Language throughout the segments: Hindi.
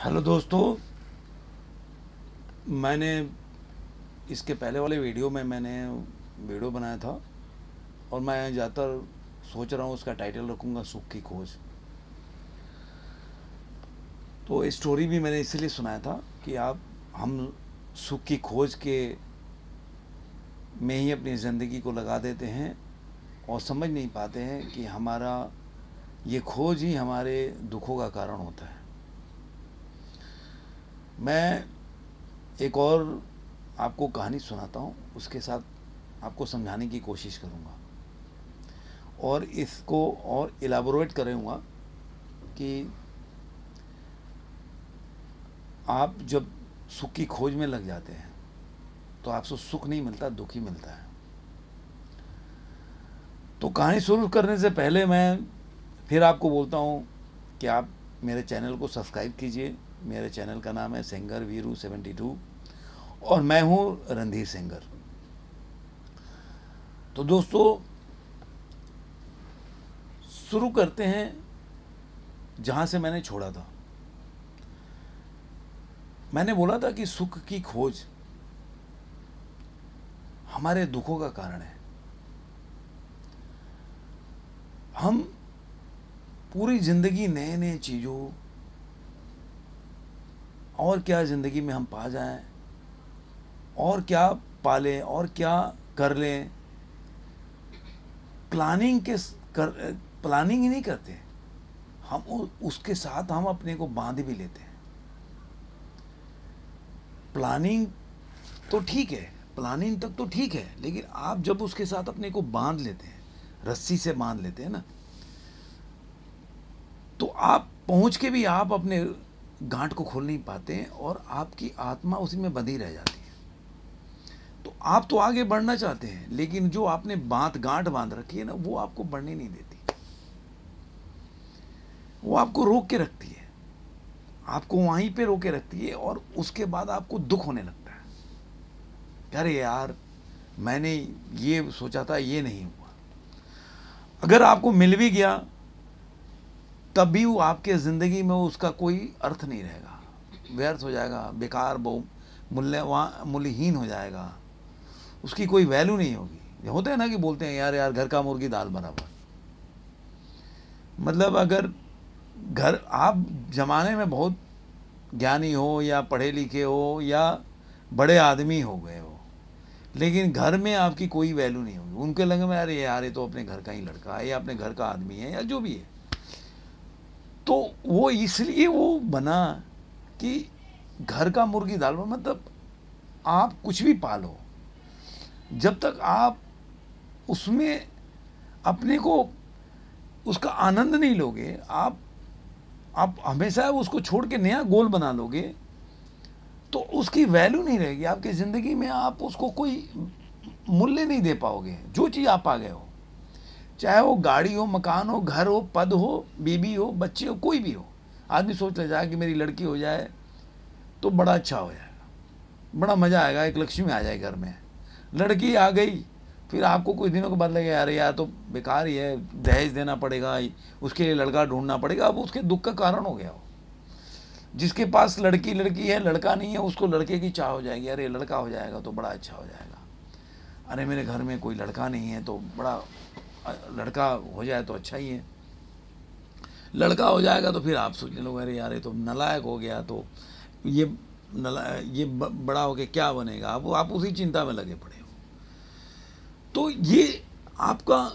हेलो दोस्तों, मैंने इसके पहले वाले वीडियो में वीडियो बनाया था और मैं ज़्यादातर सोच रहा हूँ उसका टाइटल रखूँगा सुख की खोज। तो स्टोरी भी मैंने इसलिए सुनाया था कि हम सुख की खोज के में ही अपनी ज़िंदगी को लगा देते हैं और समझ नहीं पाते हैं कि हमारा ये खोज ही हमारे दुखों का कारण होता है। मैं एक और आपको कहानी सुनाता हूँ, उसके साथ आपको समझाने की कोशिश करूँगा और इसको और इलाबोरेट करूँगा कि आप जब सुख की खोज में लग जाते हैं तो आपको सुख नहीं मिलता, दुख ही मिलता है। तो कहानी शुरू करने से पहले मैं फिर आपको बोलता हूँ कि आप मेरे चैनल को सब्सक्राइब कीजिए। मेरे चैनल का नाम है सिंगर वीरू 72 और मैं हूँ रणधीर सिंगर। तो दोस्तों, शुरू करते हैं जहाँ से मैंने छोड़ा था। मैंने बोला था कि सुख की खोज हमारे दुखों का कारण है। हम पूरी ज़िंदगी नए नए चीज़ों और क्या ज़िंदगी में हम पा जाएं और क्या पालें और क्या कर लें, प्लानिंग ही नहीं करते हम। उसके साथ हम अपने को बांध भी लेते हैं। प्लानिंग तो ठीक है, प्लानिंग तक तो ठीक है, लेकिन आप जब उसके साथ अपने को बांध लेते हैं, रस्सी से बांध लेते हैं ना, तो आप पहुंच के भी आप अपने गांठ को खोल नहीं पाते हैं और आपकी आत्मा उसी में बंधी रह जाती है। तो आप तो आगे बढ़ना चाहते हैं, लेकिन जो आपने गांठ बांध रखी है ना, वो आपको बढ़ने नहीं देती, वो आपको रोक के रखती है, आपको वहीं पे रोके रखती है और उसके बाद आपको दुख होने लगता है। अरे यार, मैंने ये सोचा था, ये नहीं हुआ। अगर आपको मिल भी गया तब भी वो आपके ज़िंदगी में उसका कोई अर्थ नहीं रहेगा, व्यर्थ हो जाएगा, बेकार, मूल्यहीन हो जाएगा, उसकी कोई वैल्यू नहीं होगी। होते हैं ना कि बोलते हैं यार यार घर का मुर्गी दाल बराबर। मतलब अगर घर आप ज़माने में बहुत ज्ञानी हो या पढ़े लिखे हो या बड़े आदमी हो गए हो, लेकिन घर में आपकी कोई वैल्यू नहीं होगी। उनके लगे में अरे यार ये तो अपने घर का ही लड़का है या अपने घर का आदमी है या जो भी है। तो वो इसलिए वो बना कि घर का मुर्गी दाल, मतलब आप कुछ भी पालो, जब तक आप उसमें अपने को उसका आनंद नहीं लोगे, आप हमेशा उसको छोड़ के नया गोल बना लोगे, तो उसकी वैल्यू नहीं रहेगी आपकी ज़िंदगी में। आप उसको कोई मूल्य नहीं दे पाओगे। जो चीज़ आप आ गए हो, चाहे वो गाड़ी हो, मकान हो, घर हो, पद हो, बीबी हो, बच्चे हो, कोई भी हो, आदमी सोच ले जाए कि मेरी लड़की हो जाए तो बड़ा अच्छा हो जाएगा, बड़ा मज़ा आएगा, एक लक्ष्मी आ जाए घर में। लड़की आ गई, फिर आपको कुछ दिनों के बाद लगे यार यार तो बेकार ही है, दहेज देना पड़ेगा, उसके लिए लड़का ढूंढना पड़ेगा। अब उसके दुख का कारण हो गया हो। जिसके पास लड़की है, लड़का नहीं है, उसको लड़के की चाह हो जाएगी, अरे लड़का हो जाएगा तो बड़ा अच्छा हो जाएगा। अरे मेरे घर में कोई लड़का नहीं है तो बड़ा, लड़का हो जाए तो अच्छा ही है। लड़का हो जाएगा तो फिर आप सोचने लोगे अरे यार ये तो नालायक हो गया, तो ये बड़ा हो के क्या बनेगा। आप उसी चिंता में लगे पड़े हो। तो ये आपका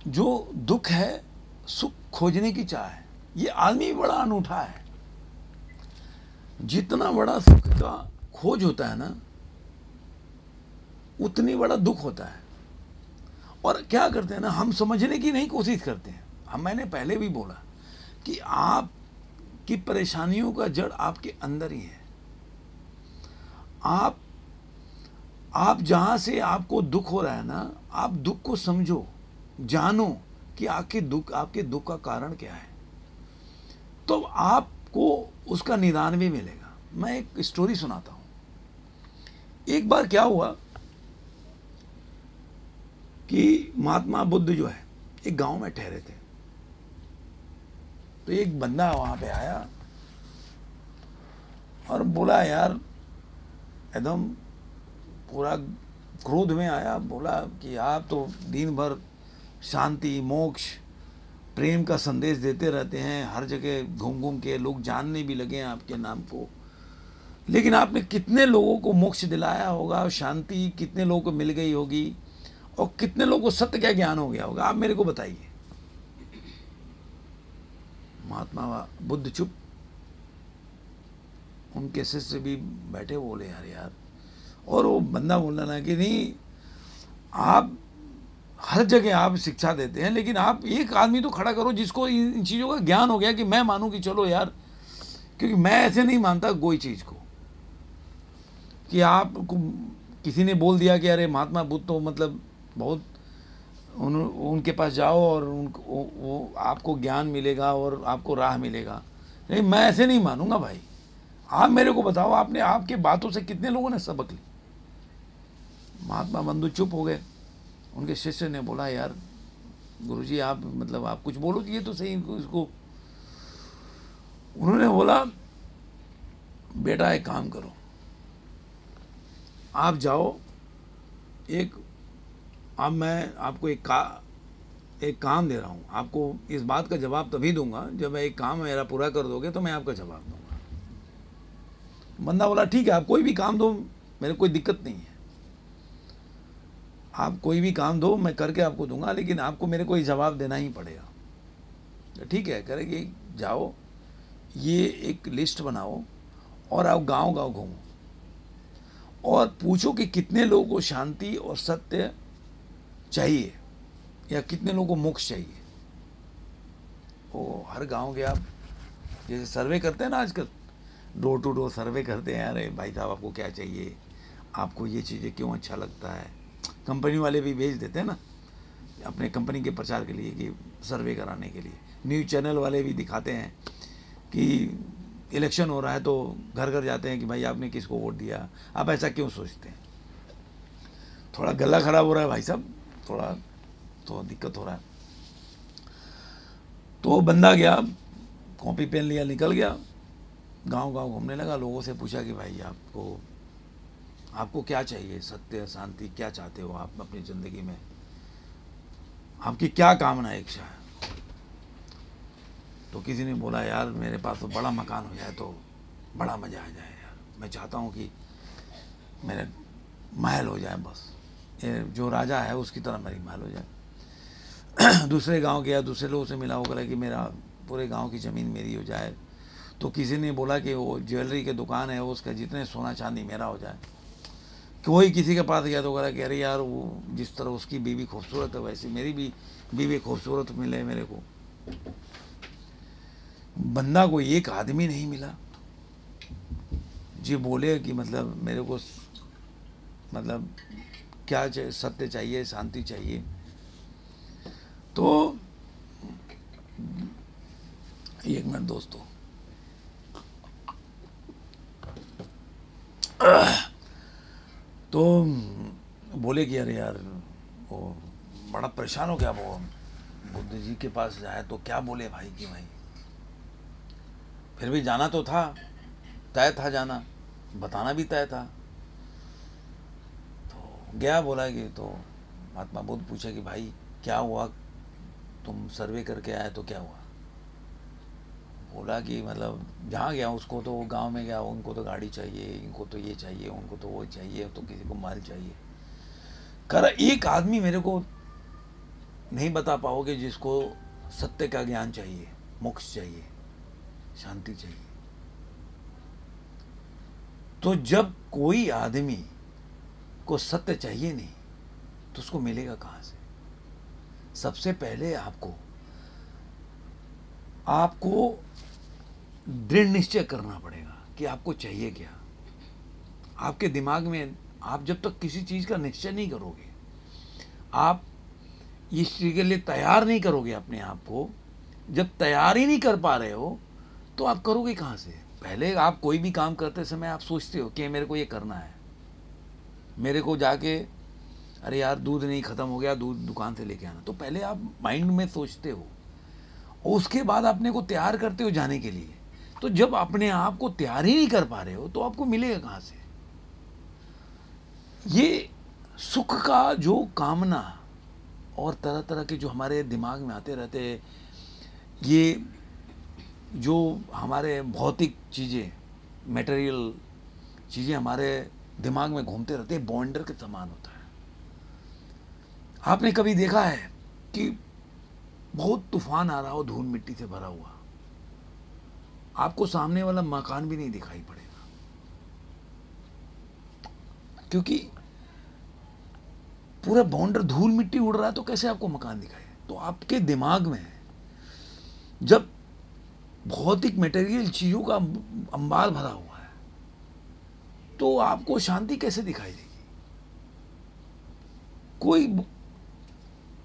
जो दुख है, सुख खोजने की चाह है। ये आदमी बड़ा अनूठा है। जितना बड़ा सुख का खोज होता है ना, उतनी बड़ा दुख होता है। और क्या करते हैं ना, हम समझने की नहीं कोशिश करते हैं। मैंने पहले भी बोला कि आपकी परेशानियों का जड़ आपके अंदर ही है। आप जहां से आपको दुख हो रहा है ना, आप दुख को समझो, जानो कि आपके दुख का कारण क्या है, तो आपको उसका निदान भी मिलेगा। मैं एक स्टोरी सुनाता हूं। एक बार क्या हुआ कि महात्मा बुद्ध जो है एक गांव में ठहरे थे। तो एक बंदा वहां पे आया और बोला यार, एकदम पूरा क्रोध में आया, बोला कि आप तो दिन भर शांति, मोक्ष, प्रेम का संदेश देते रहते हैं, हर जगह घूम घूम के लोग जानने भी लगे हैं आपके नाम को, लेकिन आपने कितने लोगों को मोक्ष दिलाया होगा, शांति कितने लोगों को मिल गई होगी, और कितने लोगों को सत्य का ज्ञान हो गया होगा, आप मेरे को बताइए। महात्मा बुद्ध चुप, उनके शिष्य भी बैठे, बोले यार, और वो बंदा बोल रहा ना कि नहीं, आप हर जगह आप शिक्षा देते हैं, लेकिन आप एक आदमी तो खड़ा करो जिसको इन चीज़ों का ज्ञान हो गया, कि मैं मानूं कि चलो यार, क्योंकि मैं ऐसे नहीं मानता कोई चीज़ को कि आप किसी ने बोल दिया कि अरे महात्मा बुद्ध तो मतलब बहुत उनके पास जाओ और वो आपको ज्ञान मिलेगा और आपको राह मिलेगा। नहीं, मैं ऐसे नहीं मानूंगा भाई। आप मेरे को बताओ, आपने आपके बातों से कितने लोगों ने सबक ली। महात्मा बंधु चुप हो गए। उनके शिष्य ने बोला यार गुरुजी, आप मतलब आप कुछ बोलो, ये तो सही इसको। उन्होंने बोला बेटा एक काम करो, आप जाओ, अब मैं आपको एक काम दे रहा हूँ, आपको इस बात का जवाब तभी दूंगा जब एक काम मेरा पूरा कर दोगे तो मैं आपका जवाब दूंगा। बंदा बोला ठीक है, आप कोई भी काम दो, मेरे कोई दिक्कत नहीं है, आप कोई भी काम दो, मैं करके आपको दूंगा, लेकिन आपको मेरे को ये जवाब देना ही पड़ेगा। ठीक है, करेंगे, जाओ, ये एक लिस्ट बनाओ और आप गांव गांव घूमो और पूछो कि कितने लोगों को शांति और सत्य चाहिए या कितने लोगों को मोक्ष चाहिए। वो हर गांव गया, जैसे सर्वे करते हैं ना आजकल, डोर टू डोर सर्वे करते हैं, अरे भाई साहब आपको क्या चाहिए, आपको ये चीज़ें क्यों अच्छा लगता है। कंपनी वाले भी भेज देते हैं ना अपने कंपनी के प्रचार के लिए कि सर्वे कराने के लिए। न्यूज़ चैनल वाले भी दिखाते हैं कि इलेक्शन हो रहा है तो घर घर जाते हैं कि भाई आपने किसको वोट दिया, आप ऐसा क्यों सोचते हैं। थोड़ा गला खराब हो रहा है भाई साहब, थोड़ा तो दिक्कत हो रहा है। तो बंदा गया, कॉपी पेन लिया, निकल गया, गांव गांव घूमने लगा, लोगों से पूछा कि भाई आपको क्या चाहिए, सत्य शांति क्या चाहते हो आप अपनी ज़िंदगी में, आपकी क्या कामना इच्छा है। तो किसी ने बोला यार मेरे पास तो बड़ा मकान हो जाए तो बड़ा मज़ा आ जाए यार, मैं चाहता हूँ कि मेरे महल हो जाए, बस ये जो राजा है उसकी तरह मेरी महल हो जाए। दूसरे गांव गया, दूसरे लोगों से मिला, होगा कि मेरा पूरे गांव की ज़मीन मेरी हो जाए। तो किसी ने बोला कि वो ज्वेलरी की दुकान है, उसका जितने सोना चांदी मेरा हो जाए। कोई किसी के पास गया तो कह रहा कि अरे यार वो जिस तरह उसकी बीवी खूबसूरत है वैसे मेरी भी बीवी खूबसूरत मिले मेरे को। बंदा को एक आदमी नहीं मिला जी बोले कि मतलब मेरे को मतलब क्या चाहिए, सत्य चाहिए, शांति चाहिए। तो एक मिनट दोस्तों, तो बोले कि अरे यार वो बड़ा परेशान हो गया, वो बुद्ध जी के पास जाए तो क्या बोले भाई कि भाई फिर भी जाना तो था, तय था जाना, बताना भी तय था। तो गया, बोला कि तो महात्मा बुद्ध पूछे कि भाई क्या हुआ, तुम सर्वे करके आए तो क्या हुआ। बोला कि मतलब जहाँ गया उसको तो गांव में गया, उनको तो गाड़ी चाहिए, इनको तो ये चाहिए, उनको तो वो चाहिए, तो किसी को माल चाहिए। कर एक आदमी मेरे को नहीं बता पाओगे जिसको सत्य का ज्ञान चाहिए, मोक्ष चाहिए, शांति चाहिए। तो जब कोई आदमी को सत्य चाहिए नहीं तो उसको मिलेगा कहाँ से। सबसे पहले आपको दृढ़ निश्चय करना पड़ेगा कि आपको चाहिए क्या। आपके दिमाग में आप जब तक किसी चीज़ का निश्चय नहीं करोगे, आप इस चीज़ के लिए तैयार नहीं करोगे अपने आप को, जब तैयार ही नहीं कर पा रहे हो तो आप करोगे कहाँ से। पहले आप कोई भी काम करते समय आप सोचते हो कि मेरे को ये करना है, मेरे को जाके अरे यार दूध नहीं ख़त्म हो गया, दूध दुकान से लेके आना। तो पहले आप माइंड में सोचते हो और उसके बाद अपने को तैयार करते हो जाने के लिए। तो जब अपने आप को तैयार ही नहीं कर पा रहे हो तो आपको मिलेगा कहाँ से? ये सुख का जो कामना और तरह तरह के जो हमारे दिमाग में आते रहते हैं, ये जो हमारे भौतिक चीज़ें, मटेरियल चीज़ें हमारे दिमाग में घूमते रहते हैं, बॉन्डर के समान होता है। आपने कभी देखा है कि बहुत तूफान आ रहा हो, धूल मिट्टी से भरा हुआ, आपको सामने वाला मकान भी नहीं दिखाई पड़ेगा, क्योंकि पूरा बॉन्डर धूल मिट्टी उड़ रहा है, तो कैसे आपको मकान दिखाए? तो आपके दिमाग में जब भौतिक मटेरियल चीजों का अंबार भरा हुआ है तो आपको शांति कैसे दिखाई देगी?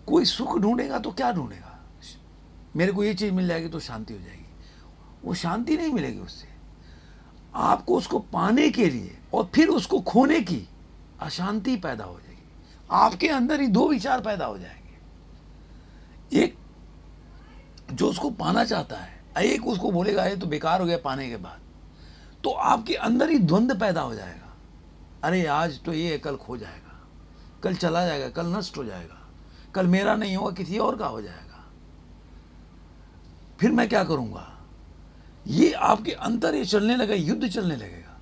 कोई सुख ढूंढेगा तो क्या ढूंढेगा? मेरे को ये चीज मिल जाएगी तो शांति हो जाएगी, वो शांति नहीं मिलेगी उससे। आपको उसको पाने के लिए और फिर उसको खोने की अशांति पैदा हो जाएगी। आपके अंदर ही दो विचार पैदा हो जाएंगे, एक जो उसको पाना चाहता है, एक उसको बोलेगा ये तो बेकार हो गया पाने के बाद। तो आपके अंदर ही द्वंद्व पैदा हो जाएगा, अरे आज तो ये कल खो जाएगा, कल चला जाएगा, कल नष्ट हो जाएगा, कल मेरा नहीं होगा किसी और का हो जाएगा, फिर मैं क्या करूंगा? ये आपके अंदर ये चलने लगा, युद्ध चलने लगेगा।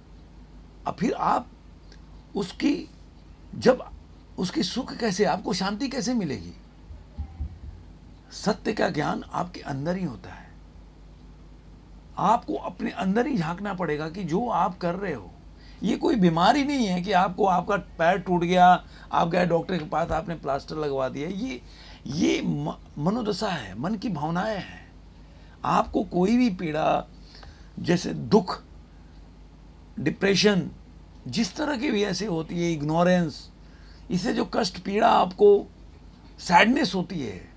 अब फिर आप उसकी सुख कैसे, आपको शांति कैसे मिलेगी? सत्य का ज्ञान आपके अंदर ही होता है। आपको अपने अंदर ही झांकना पड़ेगा कि जो आप कर रहे हो ये कोई बीमारी नहीं है कि आपका पैर टूट गया, आप गए डॉक्टर के पास, आपने प्लास्टर लगवा दिया। ये मनोदशा है, मन की भावनाएं हैं। आपको कोई भी पीड़ा, जैसे दुख, डिप्रेशन, जिस तरह की भी ऐसे होती है, इग्नोरेंस, इससे जो कष्ट, पीड़ा, आपको सैडनेस होती है,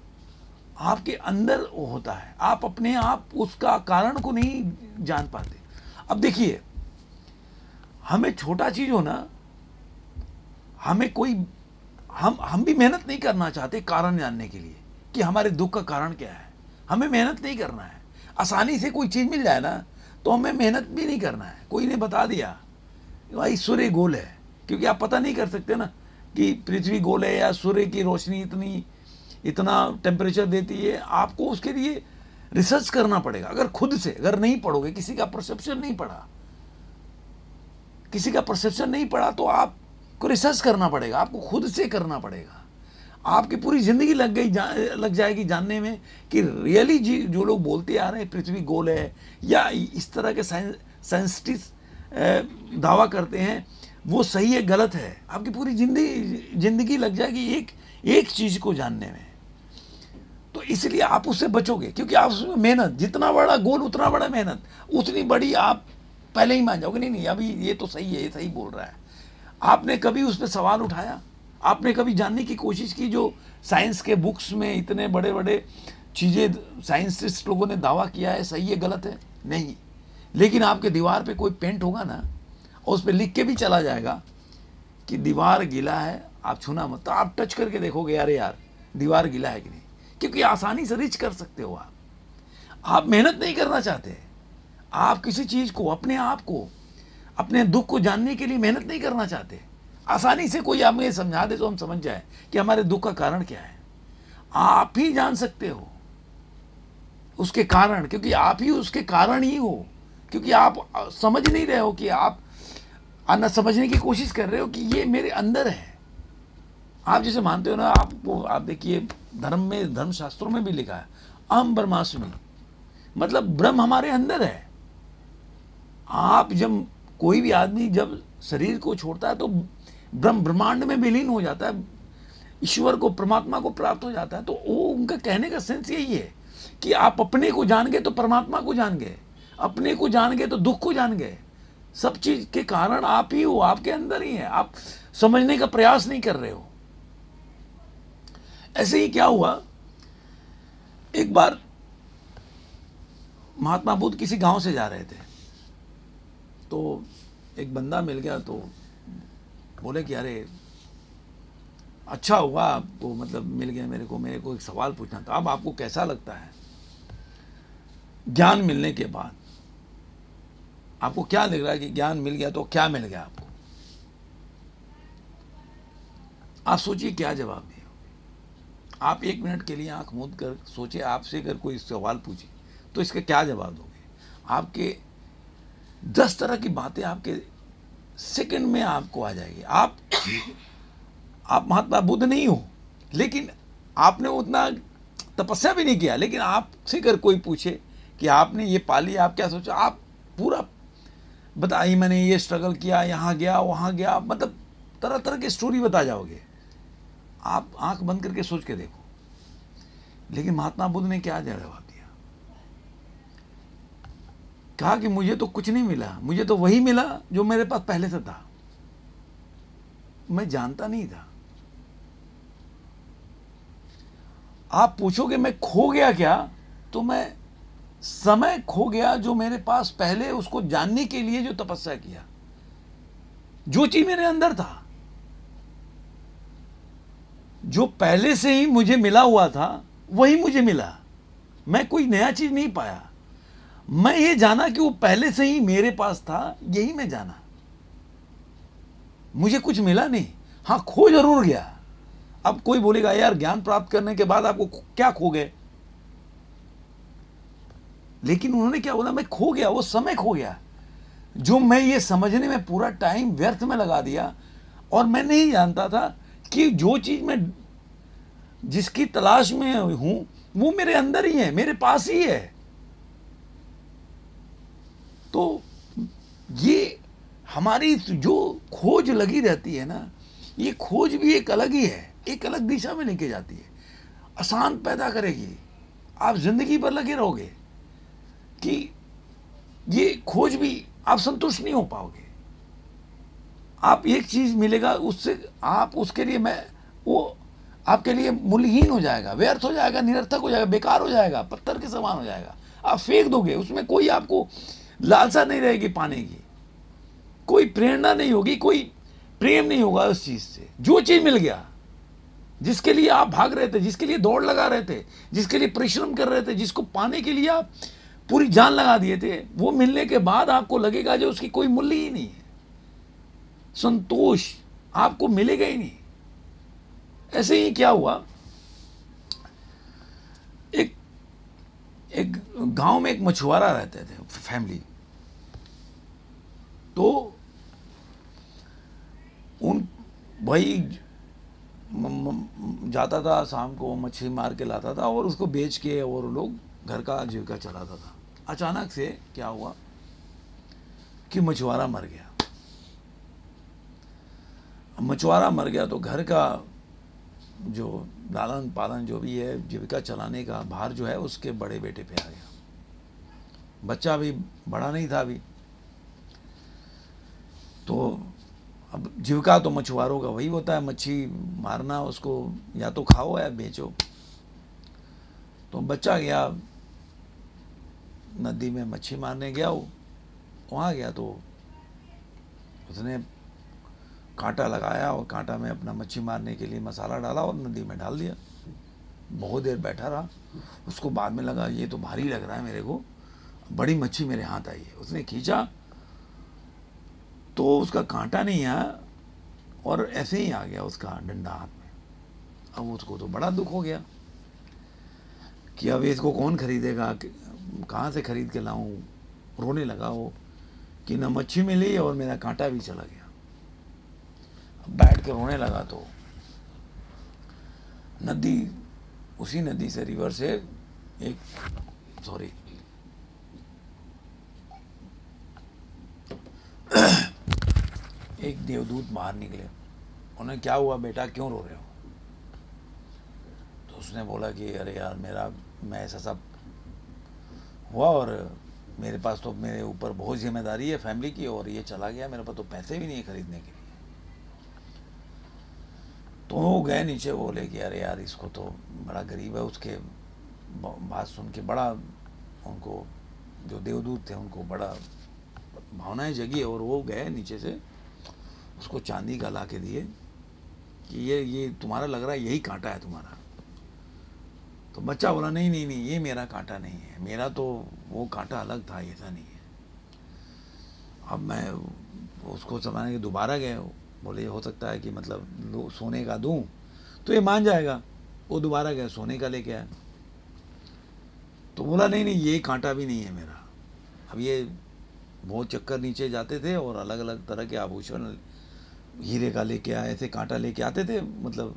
आपके अंदर वो होता है। आप अपने आप उसका कारण को नहीं जान पाते। अब देखिए, हमें छोटा चीज हो ना, हमें कोई हम भी मेहनत नहीं करना चाहते कारण जानने के लिए कि हमारे दुख का कारण क्या है। हमें मेहनत नहीं करना है। आसानी से कोई चीज मिल जाए ना तो हमें मेहनत भी नहीं करना है। कोई ने बता दिया भाई सूर्य गोल है, क्योंकि आप पता नहीं कर सकते ना कि पृथ्वी गोल है या सूर्य की रोशनी इतना टेम्परेचर देती है। आपको उसके लिए रिसर्च करना पड़ेगा। अगर खुद से अगर नहीं पढ़ोगे, किसी का परसेप्शन नहीं पड़ा तो आपको रिसर्च करना पड़ेगा, आपको खुद से करना पड़ेगा। आपकी पूरी जिंदगी लग जाएगी जानने में कि रियली जो लोग बोलते आ रहे हैं पृथ्वी गोल है, या इस तरह के साइंटिस्ट दावा करते हैं, वो सही है गलत है। आपकी पूरी जिंदगी लग जाएगी एक चीज को जानने में। तो इसलिए आप उससे बचोगे, क्योंकि आप उसमें मेहनत, जितना बड़ा गोल उतना बड़ा मेहनत, उतनी बड़ी आप पहले ही मान जाओगे नहीं अभी ये तो सही है, ये सही बोल रहा है। आपने कभी उस पर सवाल उठाया? आपने कभी जानने की कोशिश की? जो साइंस के बुक्स में इतने बड़े बड़े चीज़ें साइंटिस्ट लोगों ने दावा किया है, सही है गलत है? नहीं। लेकिन आपके दीवार पे कोई पेंट होगा ना, और उस पर लिख के भी चला जाएगा कि दीवार गीला है, आप छूना मत, तो आप टच करके देखोगे अरे यार दीवार गीला है कि नहीं, क्योंकि आसानी से रीच कर सकते हो। आप मेहनत नहीं करना चाहते। आप किसी चीज़ को, अपने आप को, अपने दुख को जानने के लिए मेहनत नहीं करना चाहते। आसानी से कोई हमें समझा दे तो हम समझ जाए कि हमारे दुख का कारण क्या है। आप ही जान सकते हो उसके कारण, क्योंकि आप ही उसके कारण ही हो। क्योंकि आप समझ नहीं रहे हो कि आप न समझने की कोशिश कर रहे हो कि ये मेरे अंदर है। आप जैसे मानते हो ना, आप देखिए धर्मशास्त्रों में भी लिखा है अहम ब्रह्मास्मि, मतलब ब्रह्म हमारे अंदर है। आप जब कोई भी आदमी जब शरीर को छोड़ता है तो ब्रह्मांड में विलीन हो जाता है, ईश्वर को, परमात्मा को प्राप्त हो जाता है। तो वो उनका कहने का सेंस यही है कि आप अपने को जान गए तो परमात्मा को जान गए, अपने को जान गए तो दुख को जान गए। सब चीज के कारण आप ही हो, आपके अंदर ही है। आप समझने का प्रयास नहीं कर रहे हो। ऐसे ही क्या हुआ, एक बार महात्मा बुद्ध किसी गांव से जा रहे थे, तो एक बंदा मिल गया, तो बोले कि अरे अच्छा हुआ आपको, मतलब मिल गया मेरे को एक सवाल पूछना था। अब आपको कैसा लगता है ज्ञान मिलने के बाद? आपको क्या लग रहा है कि ज्ञान मिल गया तो क्या मिल गया आपको? आप सोचिए क्या जवाब दिए। आप 1 मिनट के लिए आंख मूंद कर सोचिए, आपसे अगर कोई सवाल पूछे तो इसका क्या जवाब दोगे? आपके 10 तरह की बातें आपके सेकंड में आपको आ जाएगी। आप महात्मा बुद्ध नहीं हो, लेकिन आपने उतना तपस्या भी नहीं किया, लेकिन आपसे अगर कोई पूछे कि आपने ये पाली, आप क्या सोचा, आप पूरा बताइए, मैंने ये स्ट्रगल किया, यहाँ गया वहाँ गया, मतलब तरह तरह की स्टोरी बता जाओगे। आप आंख बंद करके सोच के देखो। लेकिन महात्मा बुद्ध ने क्या जवाब दिया? कहा कि मुझे तो कुछ नहीं मिला, मुझे तो वही मिला जो मेरे पास पहले से था, मैं जानता नहीं था। आप पूछोगे मैं खो गया क्या, तो मैं समय खो गया जो मेरे पास पहले, उसको जानने के लिए जो तपस्या किया, जो चीज मेरे अंदर था, जो पहले से ही मुझे मिला हुआ था, वही मुझे मिला। मैं कोई नया चीज नहीं पाया। मैं ये जाना कि वो पहले से ही मेरे पास था, यही मैं जाना। मुझे कुछ मिला नहीं, हाँ खो जरूर गया। अब कोई बोलेगा यार ज्ञान प्राप्त करने के बाद आपको क्या खो गए, लेकिन उन्होंने क्या बोला, मैं खो गया, वो समय खो गया जो मैं ये समझने में पूरा टाइम व्यर्थ में लगा दिया। और मैं नहीं जानता था कि जो चीज मैं जिसकी तलाश में हूं वो मेरे अंदर ही है, मेरे पास ही है। तो ये हमारी जो खोज लगी रहती है ना, ये खोज भी एक अलग ही है, एक अलग दिशा में लेके जाती है, आसान पैदा करेगी। आप जिंदगी भर लगे रहोगे कि ये खोज भी आप संतुष्ट नहीं हो पाओगे। आप एक चीज मिलेगा उससे, आप उसके लिए वो आपके लिए मूल्यहीन हो जाएगा, व्यर्थ हो जाएगा, निरर्थक हो जाएगा, बेकार हो जाएगा, पत्थर के समान हो जाएगा, आप फेंक दोगे। उसमें कोई आपको लालसा नहीं रहेगी पाने की, कोई प्रेरणा नहीं होगी, कोई प्रेम नहीं होगा उस चीज से। जो चीज मिल गया, जिसके लिए आप भाग रहे थे, जिसके लिए दौड़ लगा रहे थे, जिसके लिए परिश्रम कर रहे थे, जिसको पाने के लिए आप पूरी जान लगा दिए थे, वो मिलने के बाद आपको लगेगा जो उसकी कोई मूल्य ही नहीं है। संतोष आपको मिलेगा ही नहीं। ऐसे ही क्या हुआ, एक गांव में एक मछुआरा रहते थे, फैमिली। तो उन भाई जाता था शाम को, मछली मार के लाता था और उसको बेच के और लोग घर का जीविका चलाता था। अचानक से क्या हुआ कि मछुआरा मर गया। मछुआरा मर गया तो घर का जो लालन पालन जो भी है, जीविका चलाने का भार जो है उसके बड़े बेटे पे आ गया। बच्चा भी बड़ा नहीं था अभी, तो अब जीविका तो मछुआरों का वही होता है, मच्छी मारना, उसको या तो खाओ या बेचो। तो बच्चा गया नदी में मच्छी मारने गया, वो वहाँ गया तो उसने कांटा लगाया और कांटा में अपना मच्छी मारने के लिए मसाला डाला और नदी में डाल दिया। बहुत देर बैठा रहा, उसको बाद में लगा ये तो भारी लग रहा है मेरे को, बड़ी मच्छी मेरे हाथ आई है। उसने खींचा तो उसका कांटा नहीं आया और ऐसे ही आ गया उसका डंडा हाथ में। अब उसको तो बड़ा दुख हो गया कि अब इसको कौन खरीदेगा, कहाँ से खरीद के लाऊं। रोने लगा वो कि न मच्छी मिली और मेरा कांटा भी चला गया। बैठ के रोने लगा तो नदी, उसी नदी से, रिवर से एक देवदूत बाहर निकले। उन्हें क्या हुआ बेटा, क्यों रो रहे हो? तो उसने बोला कि अरे यार मैं ऐसा सब हुआ और मेरे पास तो, मेरे ऊपर बहुत जिम्मेदारी है फैमिली की और ये चला गया, मेरे पास तो पैसे भी नहीं है खरीदने के लिए। तो वो गए नीचे, बोले कि अरे यार इसको तो बड़ा गरीब है। उसके बात सुन के बड़ा उनको, जो देवदूत थे उनको बड़ा भावनाएं जगी और वो गए नीचे से उसको चांदी का ला के दिए कि ये तुम्हारा लग रहा है यही कांटा है तुम्हारा। तो बच्चा बोला नहीं नहीं नहीं, ये मेरा कांटा नहीं है, मेरा तो वो कांटा अलग था, ऐसा नहीं है। अब मैं उसको समझाने के दोबारा गए, बोले हो सकता है कि मतलब सोने का दूं तो ये मान जाएगा। वो दोबारा गया, सोने का लेके आया, तो बोला नहीं नहीं ये कांटा भी नहीं है मेरा। अब ये बहुत चक्कर नीचे जाते थे और अलग अलग तरह के आभूषण हीरे का लेके आए थे, कांटा लेके आते थे मतलब,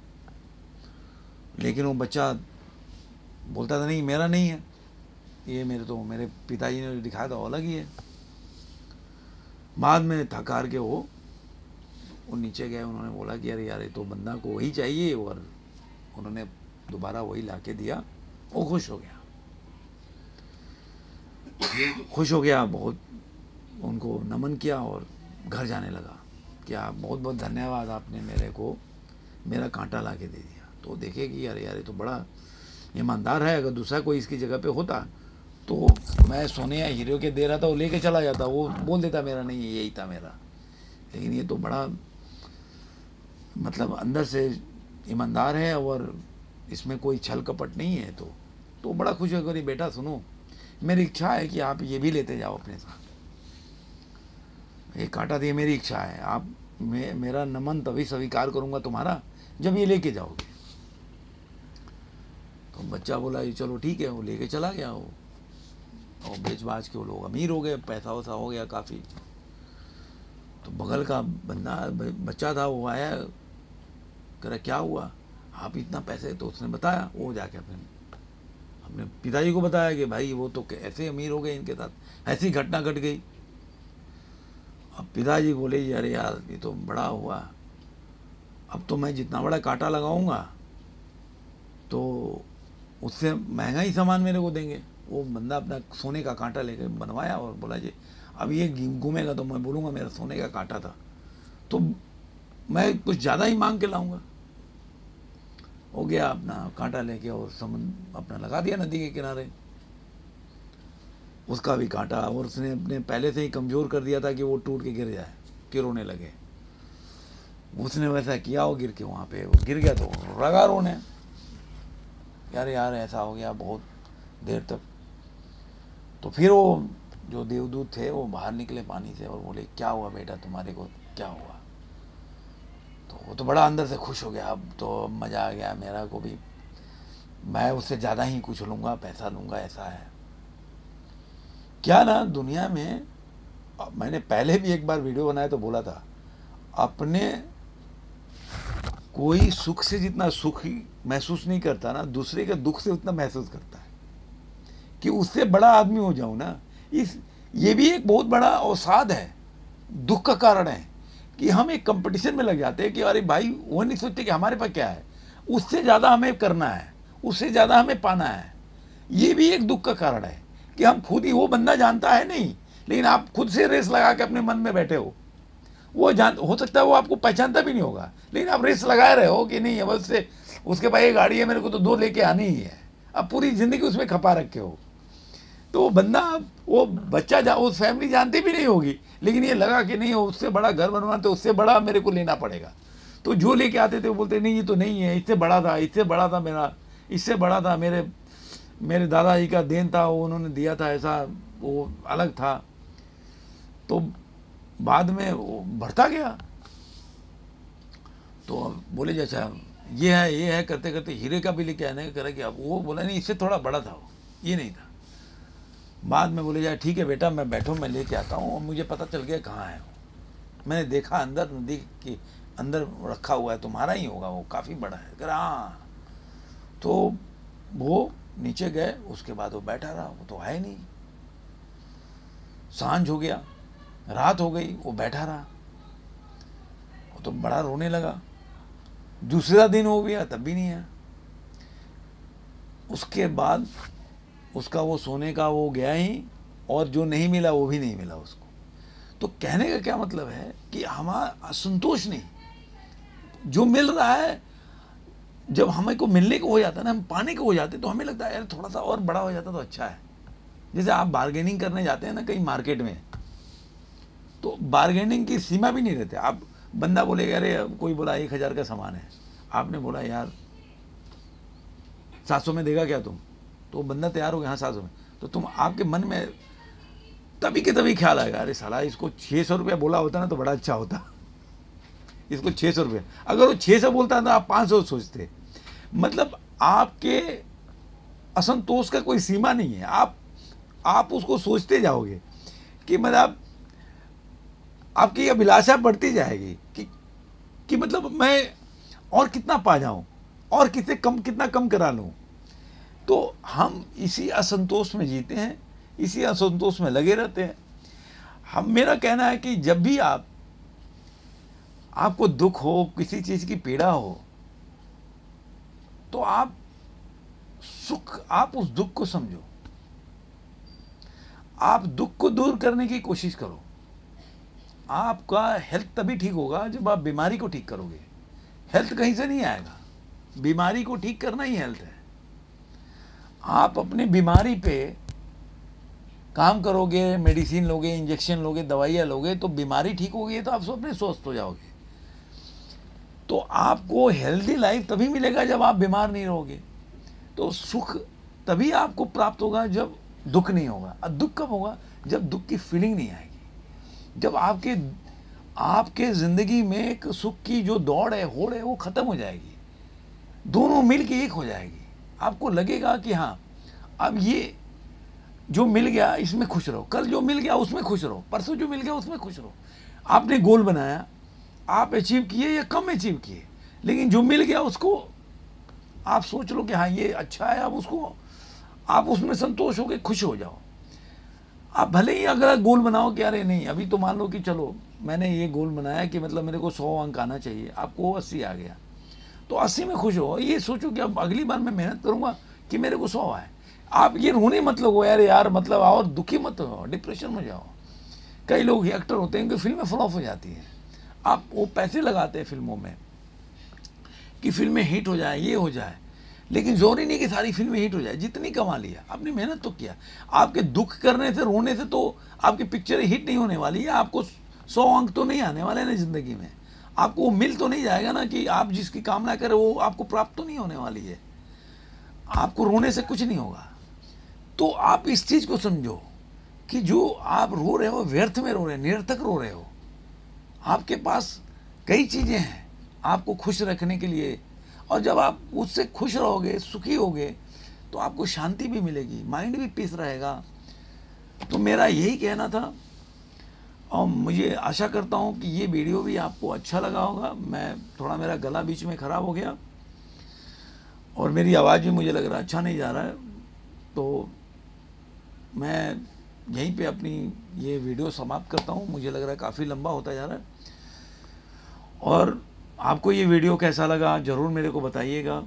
लेकिन वो बच्चा बोलता था नहीं मेरा नहीं है, ये मेरे पिताजी ने दिखाया था अलग ही है। बाद में थक हार के वो नीचे गए, उन्होंने बोला कि अरे यार ये तो बंदा को वही चाहिए, और उन्होंने दोबारा वही ला के दिया। वो खुश हो गया, खुश हो गया बहुत, उनको नमन किया और घर जाने लगा कि आप बहुत बहुत धन्यवाद, आपने मेरे को मेरा कांटा ला के दे दिया। तो देखे कि अरे यार ये तो बड़ा ईमानदार है, अगर दूसरा कोई इसकी जगह पे होता तो मैं सोने या हीरे के दे रहा था वो लेके चला जाता, वो बोल देता मेरा नहीं यही था मेरा। लेकिन ये तो बड़ा मतलब अंदर से ईमानदार है और इसमें कोई छल कपट नहीं है। तो बड़ा खुश होकर, बेटा सुनो मेरी इच्छा है कि आप ये भी लेते जाओ अपने साथ, ये कांटा दिए, मेरी इच्छा है, आप मेरा नमन तभी स्वीकार करूंगा तुम्हारा जब ये लेके जाओगे। तो बच्चा बोला ये चलो ठीक है, वो लेके चला गया। वो और बेच बाज के वो लोग अमीर हो गए, पैसा वैसा हो गया काफ़ी। तो बगल का बच्चा था, वो आया, कह रहा क्या हुआ आप इतना पैसे, तो उसने बताया, वो जाके अपने पिताजी को बताया कि भाई वो तो ऐसे अमीर हो गए, इनके साथ ऐसी घटना घट गई। अब पिताजी बोले अरे यार ये तो बड़ा हुआ, अब तो मैं जितना बड़ा कांटा लगाऊंगा तो उससे महंगा ही सामान मेरे को देंगे। वो बंदा अपना सोने का कांटा लेकर बनवाया और बोला जी अब ये घूमेगा तो मैं बोलूँगा मेरा सोने का कांटा था, तो मैं कुछ ज़्यादा ही मांग के लाऊंगा। हो गया, अपना कांटा लेके और समुद्र अपना लगा दिया नदी के किनारे, उसका भी कांटा, और उसने अपने पहले से ही कमज़ोर कर दिया था कि वो टूट के गिर जाए, कि रोने लगे। उसने वैसा किया, वो गिर के वहाँ पे वो गिर गया तो लगा रोने, यार यार ऐसा हो गया बहुत देर तक। तो फिर वो जो देवदूत थे वो बाहर निकले पानी से और बोले क्या हुआ बेटा तुम्हारे को, क्या हुआ। तो वो तो बड़ा अंदर से खुश हो गया, अब तो मज़ा आ गया मेरा को भी, मैं उससे ज़्यादा ही कुछ लूँगा, पैसा लूँगा, ऐसा है क्या ना दुनिया में। मैंने पहले भी एक बार वीडियो बनाया तो बोला था, अपने कोई सुख से जितना सुखी महसूस नहीं करता ना, दूसरे के दुख से उतना महसूस करता है कि उससे बड़ा आदमी हो जाऊं ना। ये भी एक बहुत बड़ा अवसाद है, दुख का कारण है कि हम एक कंपटीशन में लग जाते हैं कि अरे भाई वो नहीं सोचते कि हमारे पास क्या है, उससे ज़्यादा हमें करना है, उससे ज़्यादा हमें पाना है। ये भी एक दुख का कारण है कि हम खुद ही, वो बंदा जानता है नहीं, लेकिन आप खुद से रेस लगा के अपने मन में बैठे हो। वो हो सकता है वो आपको पहचानता भी नहीं होगा, लेकिन आप रेस लगाए रहे हो कि नहीं अब उससे, उसके पास ये गाड़ी है, मेरे को तो 2 लेके आनी ही है। अब पूरी ज़िंदगी उसमें खपा रखे हो। तो वो बंदा, वो बच्चा वो फैमिली जानती भी नहीं होगी, लेकिन ये लगा कि नहीं उससे बड़ा घर बनवाना तो उससे बड़ा मेरे को लेना पड़ेगा। तो जो लेके आते थे वो बोलते नहीं ये तो नहीं है, इससे बड़ा था, इससे बड़ा था मेरा, इससे बड़ा था, मेरे दादाजी का देन था, वो उन्होंने दिया था, ऐसा वो अलग था। तो बाद में वो बढ़ता गया। तो बोले अच्छा ये है करते करते हीरे का भी लेके आने का करा कि अब वो बोला नहीं इससे थोड़ा बड़ा था, वो ये नहीं था। बाद में बोले जाए ठीक है बेटा मैं बैठो, मैं लेके आता हूँ। और मुझे पता चल गया कहाँ है वो, मैंने देखा अंदर नदी के अंदर रखा हुआ है, तुम्हारा ही होगा, वो काफ़ी बड़ा है। कह हाँ। तो वो नीचे गए, उसके बाद वो बैठा रहा, वो तो है नहीं। सांझ हो गया, रात हो गई, वो बैठा रहा, वो तो बड़ा रोने लगा। दूसरा दिन हो गया तब भी नहीं है। उसके बाद उसका वो सोने का वो गया ही, और जो नहीं मिला वो भी नहीं मिला उसको। तो कहने का क्या मतलब है कि हमारा असंतोष नहीं, जो मिल रहा है जब हमें को मिलने को हो जाता है ना, हम पाने को हो जाते तो हमें लगता है यार थोड़ा सा और बड़ा हो जाता तो अच्छा है। जैसे आप बार्गेनिंग करने जाते हैं ना कहीं मार्केट में, तो बार्गेनिंग की सीमा भी नहीं रहती। आप बंदा बोलेगा अरे कोई बोला 1000 का सामान है, आपने बोला यार 700 में देगा क्या तुम, तो बंदा तैयार हो गया हाँ 700 में, तो तुम आपके मन में तभी के तभी ख्याल आएगा, अरे साला इसको 600 रुपया बोला होता ना तो बड़ा अच्छा होता, इसको 600 रुपया, अगर वो 600 बोलता तो आप 500 सोचते। मतलब आपके असंतोष का कोई सीमा नहीं है, आप उसको सोचते जाओगे कि मतलब आपकी अभिलाषा बढ़ती जाएगी कि मतलब मैं और कितना पा जाऊं और कितना कम करा लूं। तो हम इसी असंतोष में जीते हैं, इसी असंतोष में लगे रहते हैं। मेरा कहना है कि जब भी आपको दुख हो, किसी चीज की पीड़ा हो, तो आप उस दुख को समझो, आप दुख को दूर करने की कोशिश करो। आपका हेल्थ तभी ठीक होगा जब आप बीमारी को ठीक करोगे। हेल्थ कहीं से नहीं आएगा, बीमारी को ठीक करना ही हेल्थ है। आप अपनी बीमारी पे काम करोगे, मेडिसिन लोगे, इंजेक्शन लोगे, दवाइयाँ लोगे, तो बीमारी ठीक होगी तो आप अपने स्वस्थ हो जाओगे। तो आपको हेल्दी लाइफ तभी मिलेगा जब आप बीमार नहीं रहोगे। तो सुख तभी आपको प्राप्त होगा जब दुख नहीं होगा। और दुख कब होगा? जब दुख की फीलिंग नहीं आएगी, जब आपके जिंदगी में एक सुख की जो दौड़ है, होड़ है, वो खत्म हो जाएगी, दोनों मिल के एक हो जाएगी। आपको लगेगा कि हाँ, अब ये जो मिल गया इसमें खुश रहो, कल जो मिल गया उसमें खुश रहो, परसों जो मिल गया उसमें खुश रहो। आपने गोल बनाया, आप अचीव किए या कम अचीव किए, लेकिन जो मिल गया उसको आप सोच लो कि हाँ ये अच्छा है, अब उसको आप उसमें संतोष हो के खुश हो जाओ। आप भले ही अगर गोल बनाओ कि अरे नहीं, अभी तो मान लो कि चलो मैंने ये गोल बनाया कि मतलब मेरे को 100 अंक आना चाहिए, आपको 80 आ गया, तो 80 में खुश हो। ये सोचो कि अब अगली बार मैं मेहनत करूंगा कि मेरे को 100 आए। आप ये रोने मत लगो यार मतलब, और दुखी मत हो, डिप्रेशन में जाओ। कई लोग एक्टर होते हैं कि फिल्में फ्लॉप हो जाती हैं, आप वो पैसे लगाते हैं फिल्मों में कि फिल्में हिट हो जाए, ये हो जाए, लेकिन जरूरी नहीं कि सारी फिल्में हिट हो जाए। जितनी कमा लिया, आपने मेहनत तो किया। आपके दुख करने से, रोने से तो आपकी पिक्चर हिट नहीं होने वाली है। आपको 100 अंक तो नहीं आने वाले ना जिंदगी में, आपको वो मिल तो नहीं जाएगा ना कि आप जिसकी कामना करें वो आपको प्राप्त तो नहीं होने वाली है। आपको रोने से कुछ नहीं होगा। तो आप इस चीज को समझो कि जो आप रो रहे हो व्यर्थ में रो रहे हो, निरर्थक रो रहे हो। आपके पास कई चीजें हैं आपको खुश रखने के लिए, और जब आप उससे खुश रहोगे, सुखी होगे, तो आपको शांति भी मिलेगी, माइंड भी पीस रहेगा। तो मेरा यही कहना था, और मुझे आशा करता हूँ कि ये वीडियो भी आपको अच्छा लगा होगा। मेरा गला बीच में ख़राब हो गया और मेरी आवाज़ भी मुझे लग रहा है अच्छा नहीं जा रहा है, तो मैं यहीं पे अपनी ये वीडियो समाप्त करता हूँ। मुझे लग रहा है काफ़ी लंबा होता जा रहा है। और आपको ये वीडियो कैसा लगा ज़रूर मेरे को बताइएगा,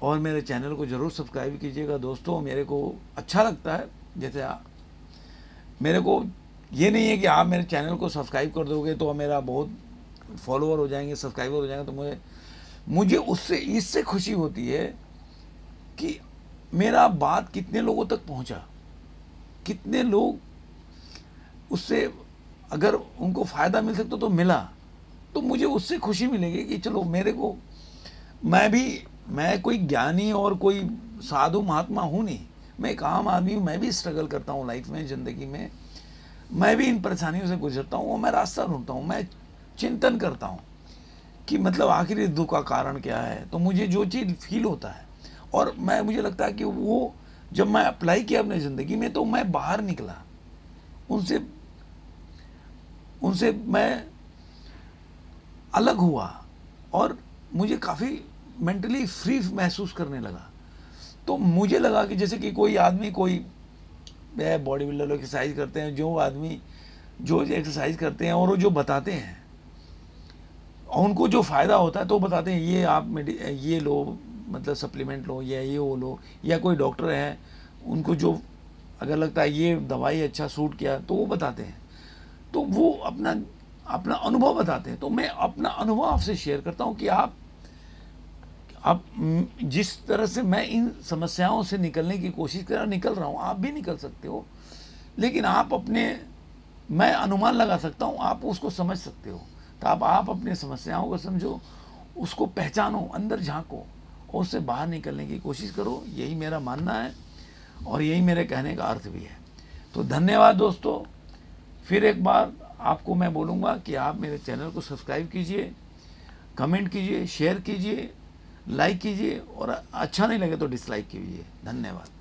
और मेरे चैनल को ज़रूर सब्सक्राइब कीजिएगा। दोस्तों, मेरे को अच्छा लगता है, जैसे मेरे को ये नहीं है कि आप मेरे चैनल को सब्सक्राइब कर दोगे तो मेरा बहुत फॉलोअर हो जाएंगे, सब्सक्राइबर हो जाएंगे, तो मुझे इससे खुशी होती है कि मेरा बात कितने लोगों तक पहुंचा, कितने लोग उससे अगर उनको फ़ायदा मिल सकता तो मिला, तो मुझे उससे खुशी मिलेगी कि चलो मैं कोई ज्ञानी और कोई साधु महात्मा हूँ नहीं, मैं एक आम आदमी हूँ। मैं भी स्ट्रगल करता हूँ लाइफ में, ज़िंदगी में मैं भी इन परेशानियों से गुजरता हूँ, और मैं रास्ता ढूंढता हूँ, मैं चिंतन करता हूँ कि मतलब आखिर इस दुख का कारण क्या है। तो मुझे जो चीज़ फील होता है, और मुझे लगता है कि वो जब मैं अप्लाई किया अपने ज़िंदगी में, तो मैं बाहर निकला, उनसे मैं अलग हुआ, और मुझे काफ़ी मेंटली फ्री महसूस करने लगा। तो मुझे लगा कि जैसे कि कोई आदमी, कोई बॉडी बिल्डर एक्सरसाइज करते हैं, जो आदमी जो एक्सरसाइज करते हैं और वो जो बताते हैं, और उनको जो फ़ायदा होता है तो बताते हैं ये आप ये लो, मतलब सप्लीमेंट लो, या ये वो लो, या कोई डॉक्टर है उनको जो अगर लगता है ये दवाई अच्छा सूट किया तो वो बताते हैं, तो वो अपना अनुभव बताते हैं। तो मैं अपना अनुभव आपसे शेयर करता हूँ कि आप जिस तरह से मैं इन समस्याओं से निकलने की कोशिश कर निकल रहा हूँ, आप भी निकल सकते हो। लेकिन मैं अनुमान लगा सकता हूँ, आप उसको समझ सकते हो। तो आप अपनी समस्याओं को समझो, उसको पहचानो, अंदर झांको, और उससे बाहर निकलने की कोशिश करो। यही मेरा मानना है, और यही मेरे कहने का अर्थ भी है। तो धन्यवाद दोस्तों, फिर एक बार आपको मैं बोलूँगा कि आप मेरे चैनल को सब्सक्राइब कीजिए, कमेंट कीजिए, शेयर कीजिए, लाइक कीजिए और अच्छा नहीं लगे तो डिसलाइक कीजिए। धन्यवाद।